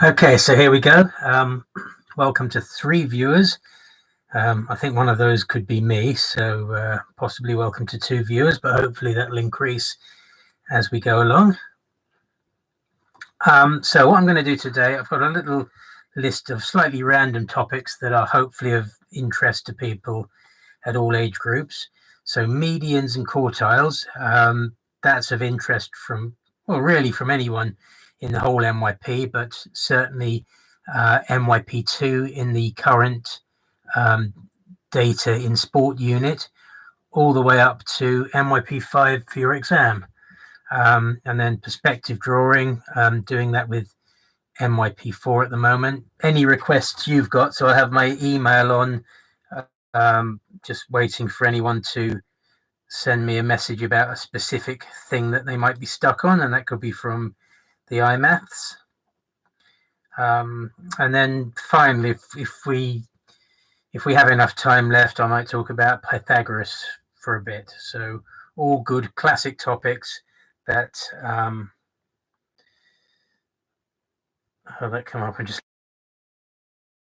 Okay, so here we go. Welcome to 3 viewers. I think one of those could be me, so possibly welcome to 2 viewers, but hopefully that'll increase as we go along. So what I'm going to do today, I've got a little list of slightly random topics that are hopefully of interest to people at all age groups. So medians and quartiles, that's of interest from, well, really from anyone in the whole MYP, but certainly MYP2 in the current data in sport unit, all the way up to MYP5 for your exam. And then perspective drawing, doing that with MYP4 at the moment. Any requests you've got, so I have my email on, just waiting for anyone to send me a message about a specific thing that they might be stuck on, and that could be from the iMaths. And then finally, if we have enough time left, I might talk about Pythagoras for a bit. So all good classic topics that that come up. And just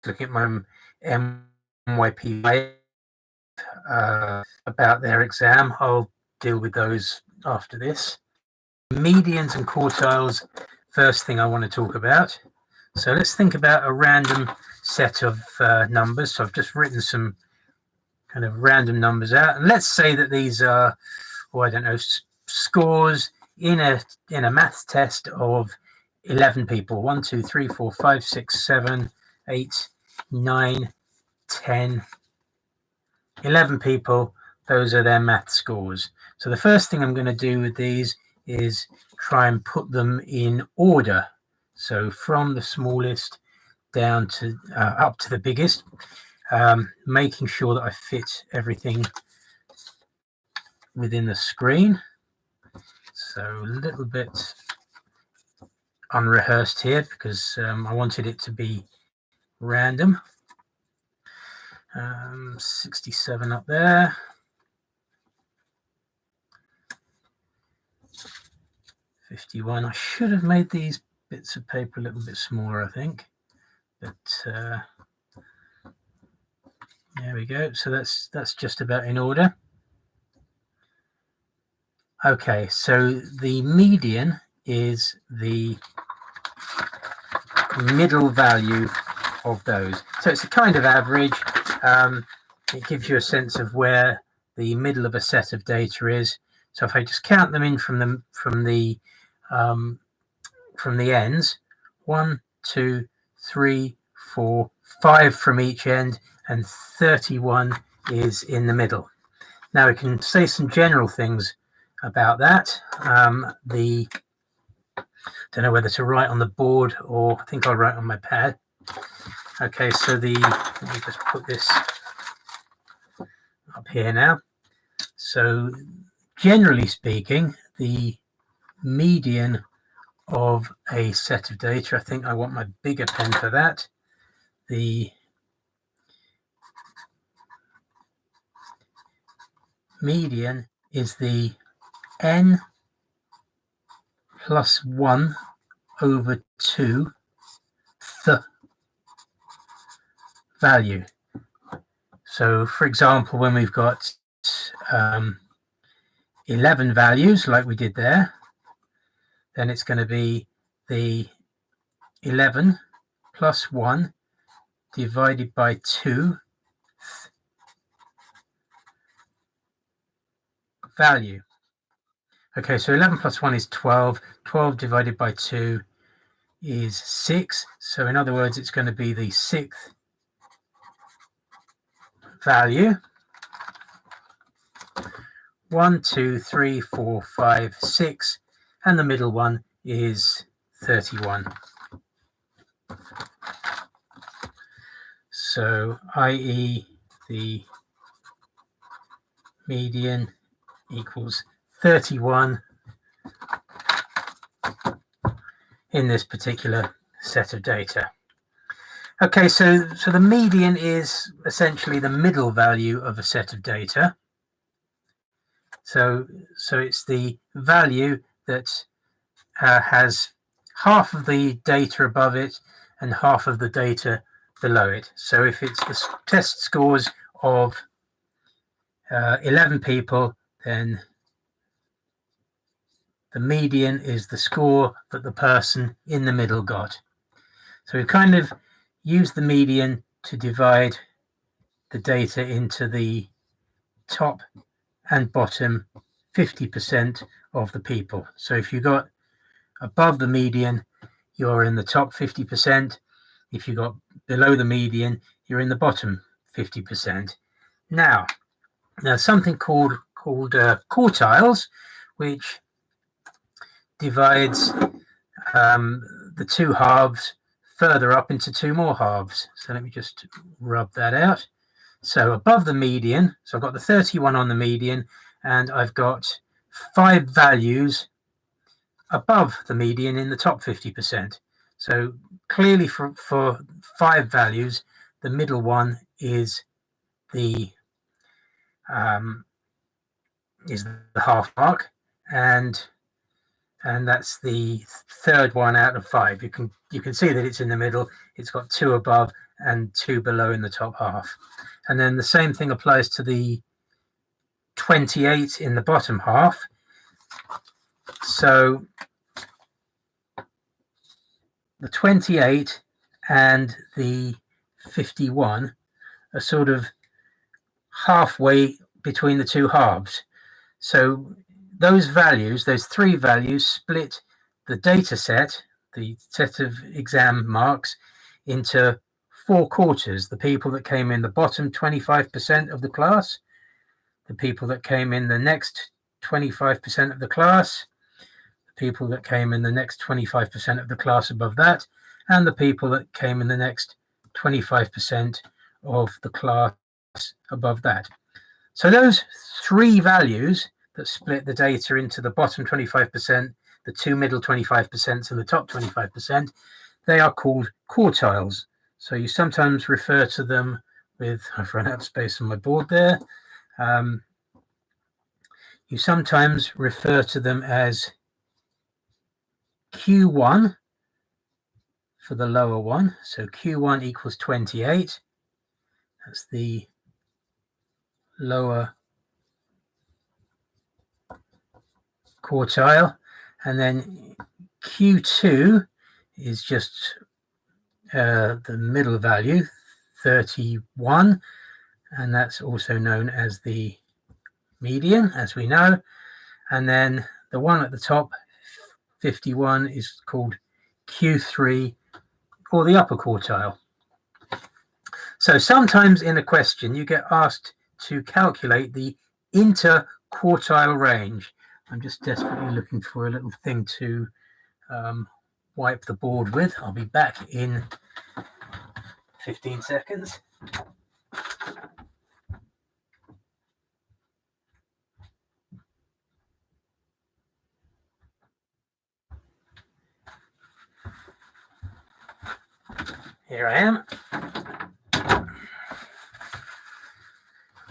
looking at my MYP about their exam. I'll deal with those after this. Medians and quartiles, first thing I want to talk about. So let's think about a random set of numbers. So I've just written some kind of random numbers out, and let's say that these are, I don't know, scores in a maths test of 11 people. 1, 2, 3, 4, 5, 6, 7, 8, 9, 10, 11 people. Those are their math scores. So the first thing I'm going to do with these is try and put them in order. So from the smallest down to up to the biggest, making sure that I fit everything within the screen. So a little bit unrehearsed here because I wanted it to be random. 67 up there. 51. I should have made these bits of paper a little bit smaller, I think. But there we go. So that's just about in order. Okay, so the median is the middle value of those. So it's a kind of average. It gives you a sense of where the middle of a set of data is. So if I just count them in from the ends, 1, 2, 3, 4, 5 from each end, and 31 is in the middle. Now we can say some general things about that. Don't know whether to write on the board or I think I'll write on my pad. Okay, so let me just put this up here now. So generally speaking, the median of a set of data, I think I want my bigger pen for that. The median is the n plus 1 over 2 the value. So for example, when we've got 11 values like we did there, then it's going to be the 11 plus 1 divided by 2 value. Okay, so 11 plus 1 is 12. 12 divided by 2 is 6. So in other words, it's going to be the 6th value. 1, 2, 3, 4, 5, 6, and the middle one is 31. So i.e. the median equals 31 in this particular set of data. Okay, so the median is essentially the middle value of a set of data. So it's the value that has half of the data above it and half of the data below it. So if it's the test scores of 11 people, then the median is the score that the person in the middle got. So we kind of use the median to divide the data into the top and bottom 50% of the people. So if you got above the median, you're in the top 50%. If you got below the median, you're in the bottom 50%. Now something called quartiles, which divides the two halves further up into two more halves. So let me just rub that out. So above the median, so I've got the 31 on the median, and I've got 5 values above the median in the top 50%. So clearly for 5 values, the middle one is the half mark, and that's the third one out of 5. You can see that it's in the middle. It's got 2 above and 2 below in the top half. And then the same thing applies to the 28 in the bottom half. So the 28 and the 51 are sort of halfway between the two halves. So those values, those 3 values, split the data set, the set of exam marks, into 4 quarters. The people that came in the bottom 25% of the class, the people that came in the next 25% of the class, the people that came in the next 25% of the class above that, and the people that came in the next 25% of the class above that. So those 3 values that split the data into the bottom 25%, the 2 middle 25%, and the top 25%, they are called quartiles. So you sometimes refer to them with, I've run out of space on my board there. You sometimes refer to them as Q1 for the lower one. So Q1 equals 28. That's the lower quartile. And then Q2 is just the middle value, 31, and that's also known as the median, as we know. And then the one at the top, 51, is called Q3, or the upper quartile. So sometimes in a question you get asked to calculate the interquartile range. I'm just desperately looking for a little thing to wipe the board with. I'll be back in 15 seconds. Here I am.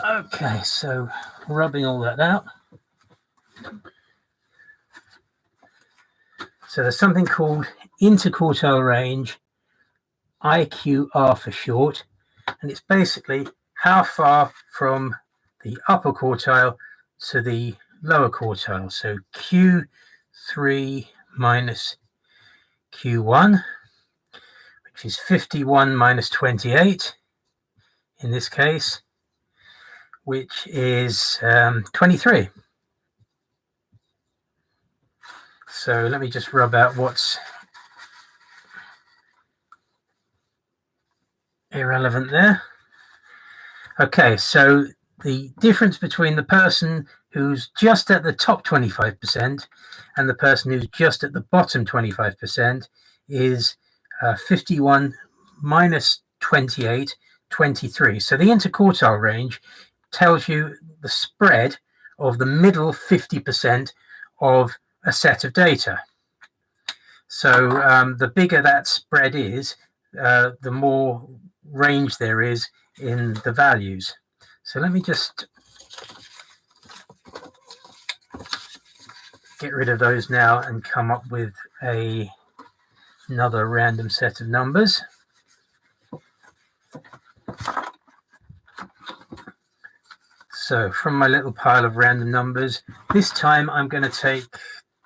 Okay, so rubbing all that out. So there's something called interquartile range, IQR for short, and it's basically how far from the upper quartile to the lower quartile. So Q3 minus Q1, which is 51 minus 28 in this case, which is 23. So let me just rub out what's irrelevant there. Okay, so the difference between the person who's just at the top 25% and the person who's just at the bottom 25% is 51 minus 28, 23. So the interquartile range tells you the spread of the middle 50% of a set of data. So the bigger that spread is, the more range there is in the values. So let me just get rid of those now and come up with another random set of numbers. So from my little pile of random numbers, this time I'm going to take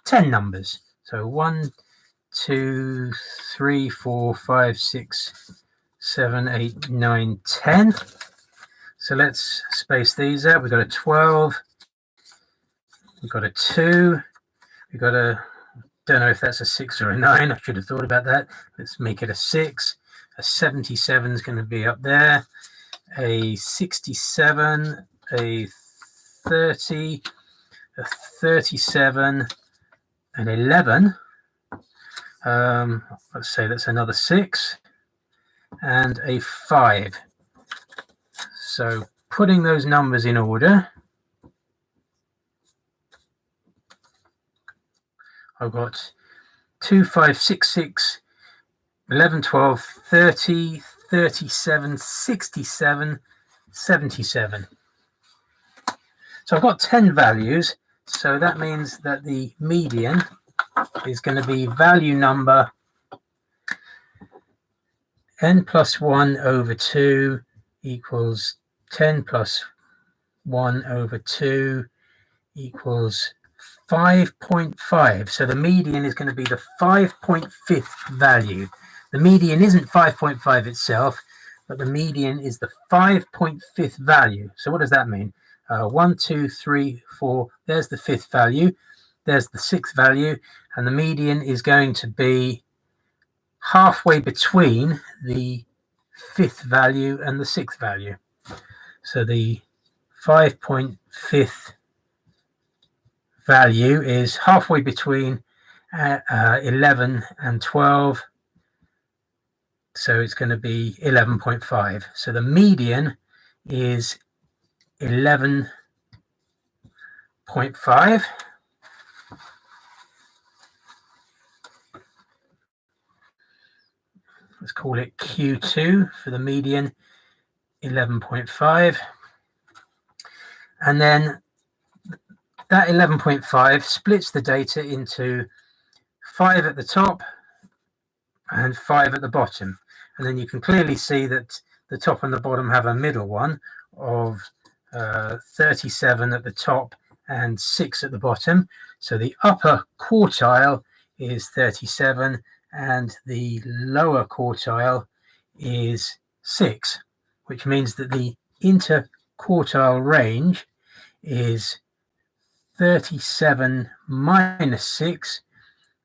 10 numbers. So 1, 2, 3, 4, 5, 6, 7, 8, 9, 10. So let's space these out. We've got a 12. We've got a 2. We've got a, don't know if that's a 6 or a 9. I should have thought about that. Let's make it a 6. A 77 is going to be up there. A 67, a 30, a 37, an 11. Let's say that's another 6, and a 5. So putting those numbers in order, I've got 2, 5, 6, 6, 11, 12, 30, 37, 67, 77. So I've got 10 values. So that means that the median is going to be value number n plus 1 over 2 equals 10 plus 1 over 2 equals 5.5. So the median is going to be the 5.5th value. The median isn't 5.5 itself, but the median is the 5.5th value. So what does that mean? 1, 2, 3, 4. There's the 5th value. There's the 6th value. And the median is going to be halfway between the 5th value and the 6th value. So the 5.5th value is halfway between 11 and 12. So it's going to be 11.5. So the median is 11.5. Let's call it Q2 for the median, 11.5. And then that 11.5 splits the data into 5 at the top and 5 at the bottom. And then you can clearly see that the top and the bottom have a middle one of 37 at the top and 6 at the bottom. So the upper quartile is 37 and the lower quartile is 6, which means that the interquartile range is 37 minus 6,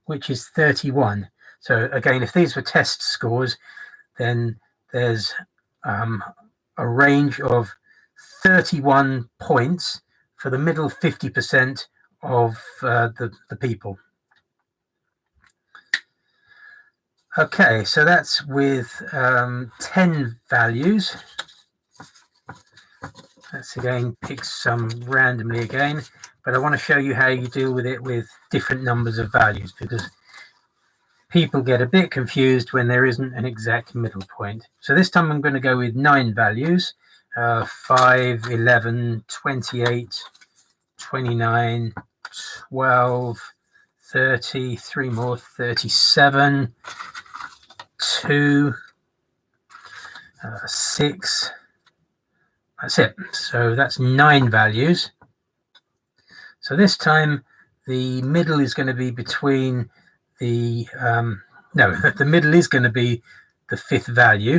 which is 31. So again, if these were test scores, then there's a range of 31 points for the middle 50% of the people. Okay, so that's with 10 values. Let's again pick some randomly again, but I want to show you how you deal with it with different numbers of values, because people get a bit confused when there isn't an exact middle point. So this time I'm going to go with 9 values, 5, 11, 28, 29, 12, 30, 3 more, 37, 2, 6. That's it. So that's 9 values. So this time the middle is going to be between the the middle is going to be the 5th value.